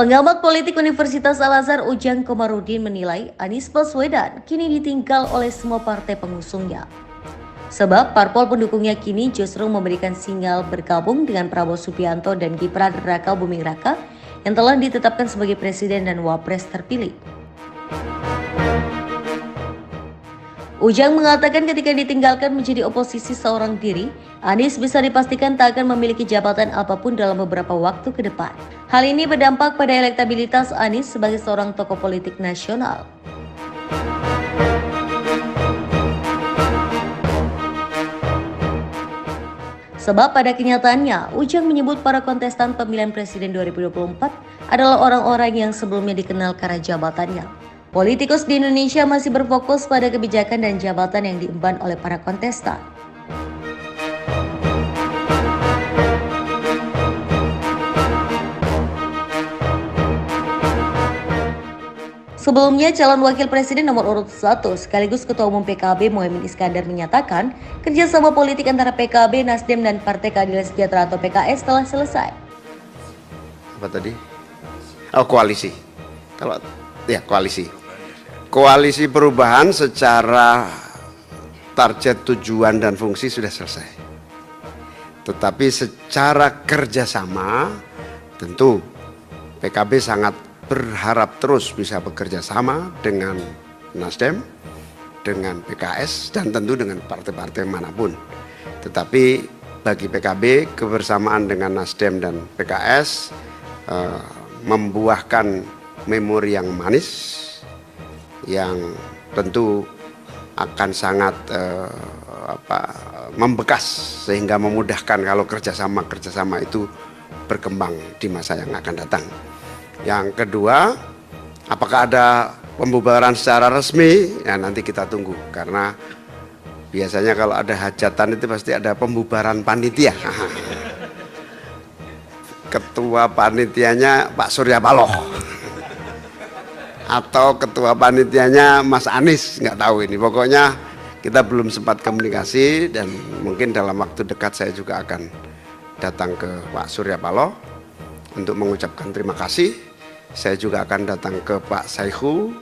Pengamat politik Universitas Al-Azhar Ujang Komarudin menilai Anies Baswedan kini ditinggal oleh semua partai pengusungnya. Sebab parpol pendukungnya kini justru memberikan sinyal bergabung dengan Prabowo Subianto dan Gibran Raka Buming Raka yang telah ditetapkan sebagai presiden dan wapres terpilih. Ujang mengatakan ketika ditinggalkan menjadi oposisi seorang diri, Anies bisa dipastikan tak akan memiliki jabatan apapun dalam beberapa waktu ke depan. Hal ini berdampak pada elektabilitas Anies sebagai seorang tokoh politik nasional. Sebab pada kenyataannya, Ujang menyebut para kontestan pemilihan presiden 2024 adalah orang-orang yang sebelumnya dikenal karena jabatannya. Politikus di Indonesia masih berfokus pada kebijakan dan jabatan yang diemban oleh para kontestan. Sebelumnya, calon wakil presiden nomor urut 1 sekaligus Ketua Umum PKB Muhaimin Iskandar menyatakan kerjasama politik antara PKB, Nasdem, dan Partai Keadilan Sejahtera atau PKS telah selesai. Apa tadi? Oh, koalisi. Koalisi perubahan secara target, tujuan, dan fungsi sudah selesai. Tetapi secara kerjasama tentu PKB sangat berharap terus bisa bekerja sama dengan Nasdem, dengan PKS, dan tentu dengan partai-partai manapun. Tetapi bagi PKB, kebersamaan dengan Nasdem dan PKS membuahkan memori yang manis, yang tentu akan sangat membekas sehingga memudahkan kalau kerjasama itu berkembang di masa yang akan datang. Yang kedua, apakah ada pembubaran secara resmi? Ya, nanti kita tunggu, karena biasanya kalau ada hajatan itu pasti ada pembubaran panitia. Ketua panitianya Pak Surya Paloh atau ketua panitianya Mas Anies, nggak tahu ini. Pokoknya kita belum sempat komunikasi, dan mungkin dalam waktu dekat saya juga akan datang ke Pak Surya Paloh untuk mengucapkan terima kasih. Saya juga akan datang ke Pak Saihu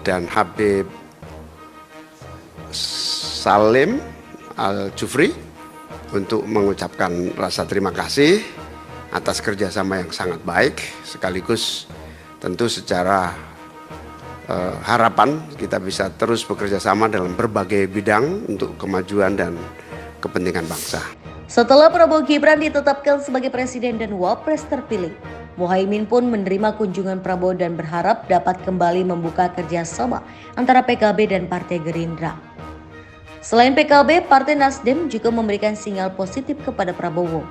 dan Habib Salim Al-Jufri untuk mengucapkan rasa terima kasih atas kerjasama yang sangat baik, sekaligus tentu secara harapan kita bisa terus bekerja sama dalam berbagai bidang untuk kemajuan dan kepentingan bangsa. Setelah Prabowo Gibran ditetapkan sebagai presiden dan wapres terpilih, Muhaimin pun menerima kunjungan Prabowo dan berharap dapat kembali membuka kerjasama antara PKB dan Partai Gerindra. Selain PKB, Partai Nasdem juga memberikan sinyal positif kepada Prabowo.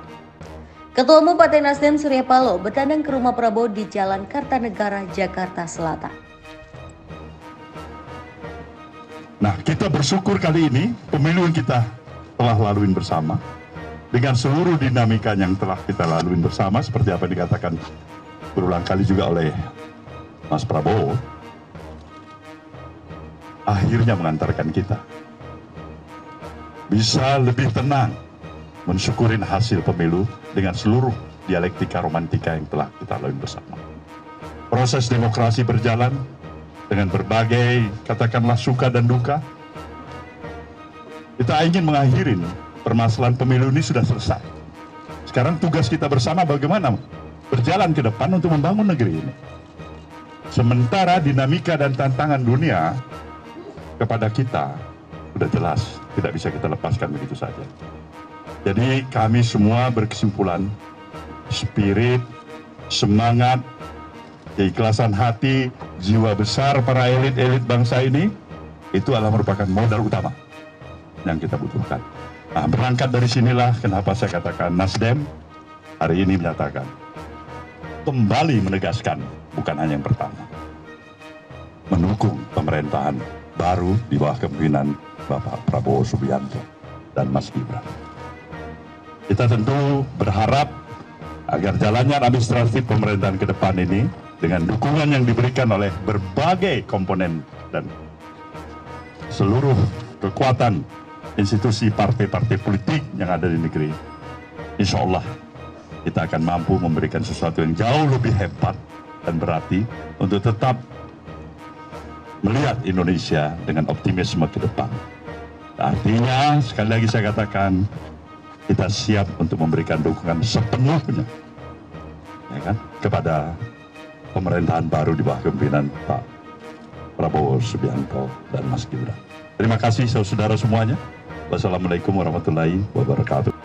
Ketua Umum Partai Nasdem Surya Paloh bertandang ke rumah Prabowo di Jalan Kartanegara, Jakarta Selatan. Nah, kita bersyukur kali ini pemilu yang kita telah laluin bersama, dengan seluruh dinamika yang telah kita laluin bersama, seperti apa yang dikatakan berulang kali juga oleh Mas Prabowo, akhirnya mengantarkan kita bisa lebih tenang mensyukurin hasil pemilu dengan seluruh dialektika romantika yang telah kita lalui bersama. Proses demokrasi berjalan dengan berbagai, katakanlah, suka dan duka. Kita ingin mengakhiri permasalahan pemilu ini sudah selesai. Sekarang tugas kita bersama bagaimana berjalan ke depan untuk membangun negeri ini. Sementara dinamika dan tantangan dunia kepada kita sudah jelas, tidak bisa kita lepaskan begitu saja. Jadi kami semua berkesimpulan, spirit, semangat, keikhlasan hati, jiwa besar para elit-elit bangsa ini, itu adalah merupakan modal utama yang kita butuhkan. Nah, berangkat dari sinilah kenapa saya katakan Nasdem hari ini menyatakan, kembali menegaskan, bukan hanya yang pertama, mendukung pemerintahan baru di bawah kepemimpinan Bapak Prabowo Subianto dan Mas Gibran. Kita tentu berharap agar jalannya administratif pemerintahan ke depan ini dengan dukungan yang diberikan oleh berbagai komponen dan seluruh kekuatan institusi partai-partai politik yang ada di negeri, insya Allah kita akan mampu memberikan sesuatu yang jauh lebih hebat dan berarti untuk tetap melihat Indonesia dengan optimisme ke depan. Artinya, sekali lagi saya katakan, kita siap untuk memberikan dukungan sepenuhnya ya kan, kepada pemerintahan baru di bawah kepemimpinan Pak Prabowo Subianto dan Mas Gibran. Terima kasih saudara semuanya. Wassalamualaikum warahmatullahi wabarakatuh.